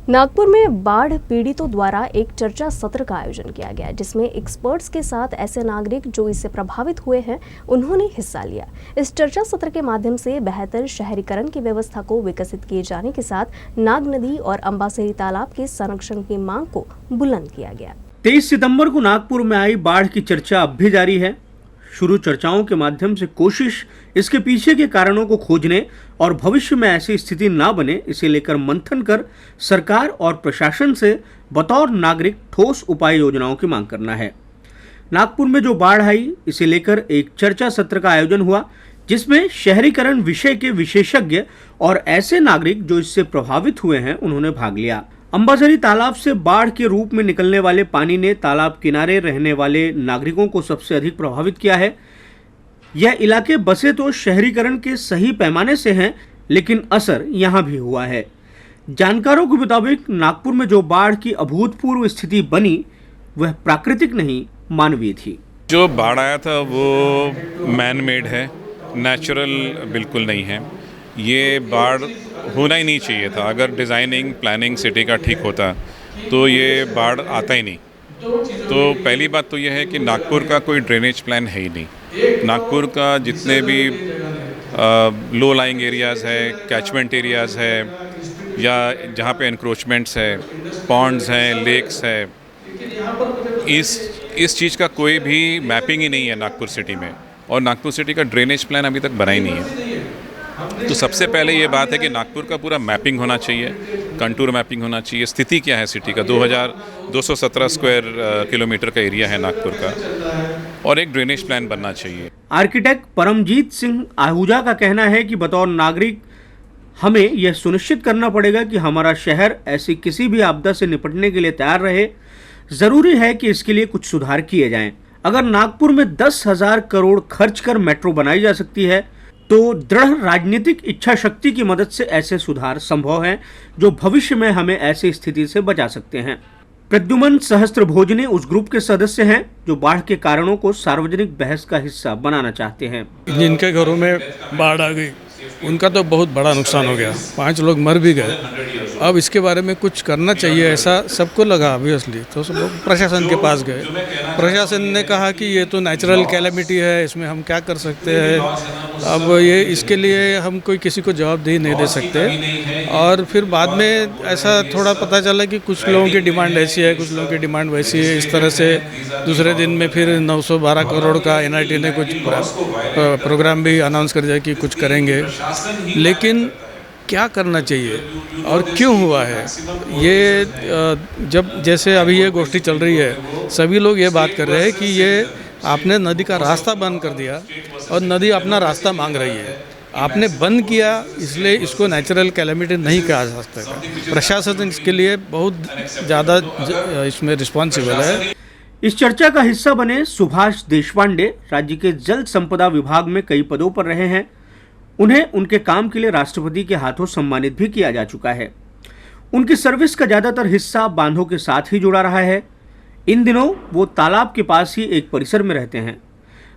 नागपुर में बाढ़ पीड़ितों द्वारा एक चर्चा सत्र का आयोजन किया गया, जिसमें एक्सपर्ट्स के साथ ऐसे नागरिक जो इससे प्रभावित हुए हैं उन्होंने हिस्सा लिया। इस चर्चा सत्र के माध्यम से बेहतर शहरीकरण की व्यवस्था को विकसित किए जाने के साथ नाग नदी और अंबासरी तालाब के संरक्षण की मांग को बुलंद किया गया। 23 सितंबर को नागपुर में आई बाढ़ की चर्चा अब भी जारी है। शुरू चर्चाओं के माध्यम से कोशिश इसके पीछे के कारणों को खोजने और भविष्य में ऐसी स्थिति ना बने इसे लेकर मंथन कर सरकार और प्रशासन से बतौर नागरिक ठोस उपाय योजनाओं की मांग करना है। नागपुर में जो बाढ़ आई इसे लेकर एक चर्चा सत्र का आयोजन हुआ, जिसमें शहरीकरण विषय के विशेषज्ञ और ऐसे नागरिक जो इससे प्रभावित हुए हैं उन्होंने भाग लिया। अंबासरी तालाब से बाढ़ के रूप में निकलने वाले पानी ने तालाब किनारे रहने वाले नागरिकों को सबसे अधिक प्रभावित किया है। यह इलाके बसे तो शहरीकरण के सही पैमाने से हैं, लेकिन असर यहाँ भी हुआ है। जानकारों के मुताबिक नागपुर में जो बाढ़ की अभूतपूर्व स्थिति बनी वह प्राकृतिक नहीं मानवीय थी। जो बाढ़ आया था वो मैन मेड है, नेचुरल बिल्कुल नहीं है। ये बाढ़ होना ही नहीं चाहिए था। अगर डिज़ाइनिंग प्लानिंग सिटी का ठीक होता तो ये बाढ़ आता ही नहीं। तो पहली बात तो यह है कि नागपुर का कोई ड्रेनेज प्लान है ही नहीं। नागपुर का जितने भी लो लाइंग एरियाज़ है, कैचमेंट एरियाज़ है या जहाँ पे एनक्रोचमेंट्स है, पॉन्ड्स हैं, लेक्स है, इस चीज़ का कोई भी मैपिंग ही नहीं है नागपुर सिटी में। और नागपुर सिटी का ड्रेनेज प्लान अभी तक बना ही नहीं है। तो सबसे पहले ये बात है कि नागपुर का पूरा मैपिंग होना चाहिए, कंटूर मैपिंग होना चाहिए। स्थिति क्या है सिटी का, 2217 स्क्वायर किलोमीटर का एरिया है नागपुर का, और एक ड्रेनेज प्लान बनना चाहिए। आर्किटेक्ट परमजीत सिंह आहूजा का कहना है कि बतौर नागरिक हमें यह सुनिश्चित करना पड़ेगा कि हमारा शहर ऐसी किसी भी आपदा से निपटने के लिए तैयार रहे। जरूरी है कि इसके लिए कुछ सुधार किए जाएं। अगर नागपुर में 10,000 करोड़ खर्च कर मेट्रो बनाई जा सकती है तो दृढ़ राजनीतिक इच्छा शक्ति की मदद से ऐसे सुधार संभव हैं जो भविष्य में हमें ऐसी स्थिति से बचा सकते हैं। प्रद्युमन सहस्त्रभोजने उस ग्रुप के सदस्य हैं जो बाढ़ के कारणों को सार्वजनिक बहस का हिस्सा बनाना चाहते हैं। जिनके घरों में बाढ़ आ गई उनका तो बहुत बड़ा नुकसान हो गया, 5 लोग मर भी गए। अब इसके बारे में कुछ करना चाहिए, ऐसा सबको लगा ऑब्वियसली। तो सब लोग प्रशासन के पास गए। प्रशासन ने कहा कि ये तो नेचुरल कैलेमिटी है, इसमें हम क्या कर सकते हैं। अब ये इसके लिए हम कोई किसी को जवाबदेही नहीं दे सकते। और फिर बाद में ऐसा थोड़ा पता चला कि कुछ लोगों की डिमांड ऐसी है, कुछ लोगों की डिमांड वैसी है। इस तरह से दूसरे दिन में फिर 912 करोड़ का NIT ने कुछ प्रोग्राम भी अनाउंस कर दिया कि कुछ करेंगे। लेकिन क्या करना चाहिए और क्यों हुआ है ये, जब जैसे अभी ये गोष्ठी चल रही है, सभी लोग ये बात कर रहे हैं कि ये आपने नदी का रास्ता बंद कर दिया और नदी अपना रास्ता मांग रही है। आपने बंद किया इसलिए इसको नेचुरल कैलेमिटी नहीं कहा जा सकता। प्रशासन इसके लिए बहुत ज़्यादा इसमें रिस्पॉन्सिबल है। इस चर्चा का हिस्सा बने सुभाष देशपांडे राज्य के जल संपदा विभाग में कई पदों पर रहे हैं। उन्हें उनके काम के लिए राष्ट्रपति के हाथों सम्मानित भी किया जा चुका है। उनकी सर्विस का ज़्यादातर हिस्सा बांधों के साथ ही जुड़ा रहा है। इन दिनों वो तालाब के पास ही एक परिसर में रहते हैं।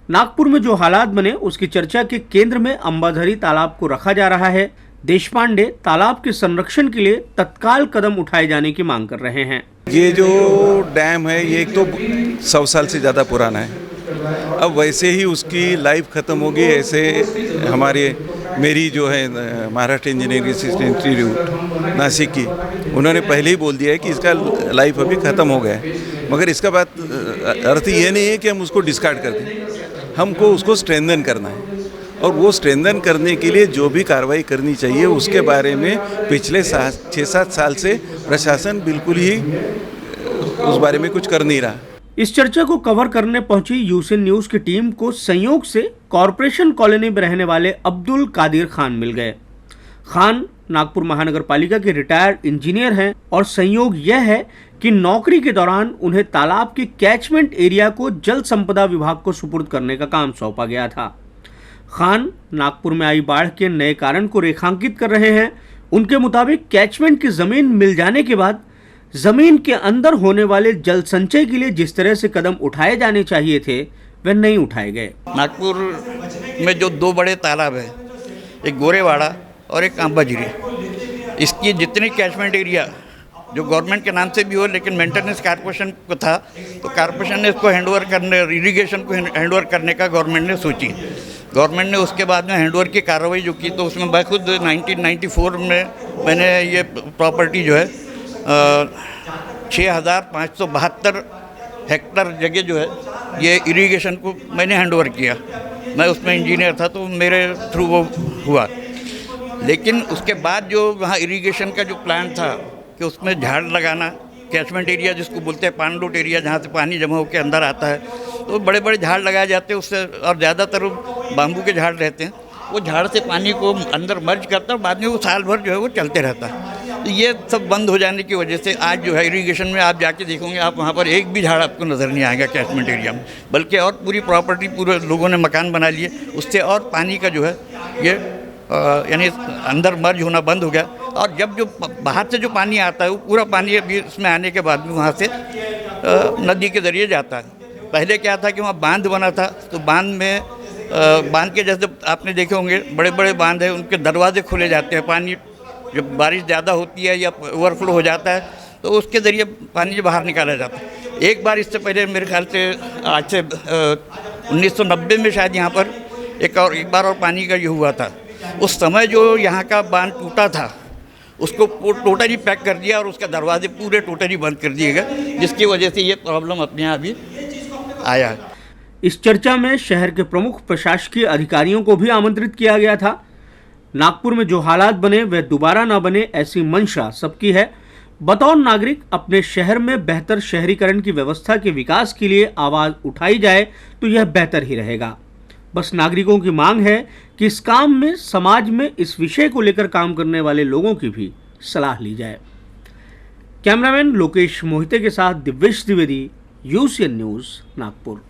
नागपुर में जो हालात बने उसकी चर्चा के केंद्र में अंबाझरी तालाब को रखा जा रहा है। देशपांडे तालाब के संरक्षण के लिए तत्काल कदम उठाए जाने की मांग कर रहे हैं। ये जो डैम है ये एक तो 100 साल से ज़्यादा पुराना है। अब वैसे ही उसकी लाइफ ख़त्म होगी। ऐसे मेरी जो है महाराष्ट्र इंजीनियरिंग इंस्टीट्यूट नासिक की, उन्होंने पहले ही बोल दिया है कि इसका लाइफ अभी ख़त्म हो गया है। मगर इसका बात अर्थ ये नहीं है कि हम उसको डिस्कार्ड कर दें, हमको उसको स्ट्रेंथन करना है। और वो स्ट्रेंथन करने के लिए जो भी कार्रवाई करनी चाहिए उसके बारे में पिछले 6-7 साल से प्रशासन बिल्कुल ही उस बारे में कुछ कर नहीं रहा। इस चर्चा को कवर करने पहुंची यूसिन न्यूज की टीम को संयोग से कॉरपोरेशन कॉलोनी में रहने वाले अब्दुल कादिर खान मिल गए। खान नागपुर महानगर पालिका के रिटायर्ड इंजीनियर हैं और संयोग यह है कि नौकरी के दौरान उन्हें तालाब के कैचमेंट एरिया को जल संपदा विभाग को सुपुर्द करने का काम सौंपा गया था। खान नागपुर में आई बाढ़ के नए कारण को रेखांकित कर रहे हैं। उनके मुताबिक कैचमेंट की जमीन मिल जाने के बाद जमीन के अंदर होने वाले जल संचय के लिए जिस तरह से कदम उठाए जाने चाहिए थे वह नहीं उठाए गए। नागपुर में जो 2 बड़े तालाब है, एक गोरेवाड़ा और एक अंबाझरी, इसकी जितनी कैचमेंट एरिया जो गवर्नमेंट के नाम से भी हो, लेकिन मेंटेनेंस कारपोरेशन को था, तो कारपोरेशन ने इसको हैंडओवर करने, इरिगेशन को हैंडओवर करने का गवर्नमेंट ने सोची। गवर्नमेंट ने उसके बाद में हैंडओवर की कार्रवाई जो की, तो उसमें मैं खुद 1994 में मैंने ये प्रॉपर्टी जो है 6572 हेक्टर जगह जो है ये इरिगेशन को मैंने हैंडओवर किया। मैं उसमें इंजीनियर था, तो मेरे थ्रू वो हुआ। लेकिन उसके बाद जो वहाँ इरिगेशन का जो प्लान था कि उसमें झाड़ लगाना, कैचमेंट एरिया जिसको बोलते हैं, पानलोट एरिया, जहाँ से पानी जमा होकर अंदर आता है, तो बड़े बड़े झाड़ लगाए जाते हैं उससे, और ज़्यादातर बाम्बू के झाड़ रहते हैं। वो झाड़ से पानी को अंदर मर्ज करता है, बाद में वो साल भर जो है वो चलते रहता है। तो ये सब बंद हो जाने की वजह से आज जो है इरिगेशन में आप जाके देखोगे, आप वहाँ पर एक भी झाड़ आपको नज़र नहीं आएगा कैचमेंट एरिया में, बल्कि और पूरी प्रॉपर्टी, पूरे लोगों ने मकान बना लिए, उससे और पानी का जो है ये यानी अंदर मर्ज होना बंद हो गया। और जब जो बाहर से जो पानी आता है, वो पूरा पानी अभी इसमें आने के बाद में वहाँ से नदी के ज़रिए जाता है। पहले क्या था कि वहाँ बांध बना था, तो बांध में बांध के जैसे आपने देखे होंगे बड़े बड़े बांध है, उनके दरवाजे खुले जाते हैं, पानी जब बारिश ज़्यादा होती है या ओवरफ्लो हो जाता है तो उसके ज़रिए पानी बाहर निकाला जाता है। एक बार इससे पहले मेरे ख्याल से आज से 1990 में शायद यहाँ पर एक बार और पानी का ये हुआ था। उस समय जो यहाँ का बांध टूटा था, उसको टोटली पैक कर दिया और उसके दरवाजे पूरे टोटली बंद कर दिए गए, जिसकी वजह से ये प्रॉब्लम अपने यहाँ भी आया है। इस चर्चा में शहर के प्रमुख प्रशासकीय अधिकारियों को भी आमंत्रित किया गया था। नागपुर में जो हालात बने वे दोबारा ना बने, ऐसी मंशा सबकी है। बतौर नागरिक अपने शहर में बेहतर शहरीकरण की व्यवस्था के विकास के लिए आवाज़ उठाई जाए तो यह बेहतर ही रहेगा। बस नागरिकों की मांग है कि इस काम में समाज में इस विषय को लेकर काम करने वाले लोगों की भी सलाह ली जाए। कैमरामैन लोकेश मोहिते के साथ दिव्येश द्विवेदी, यूसीएन न्यूज़, नागपुर।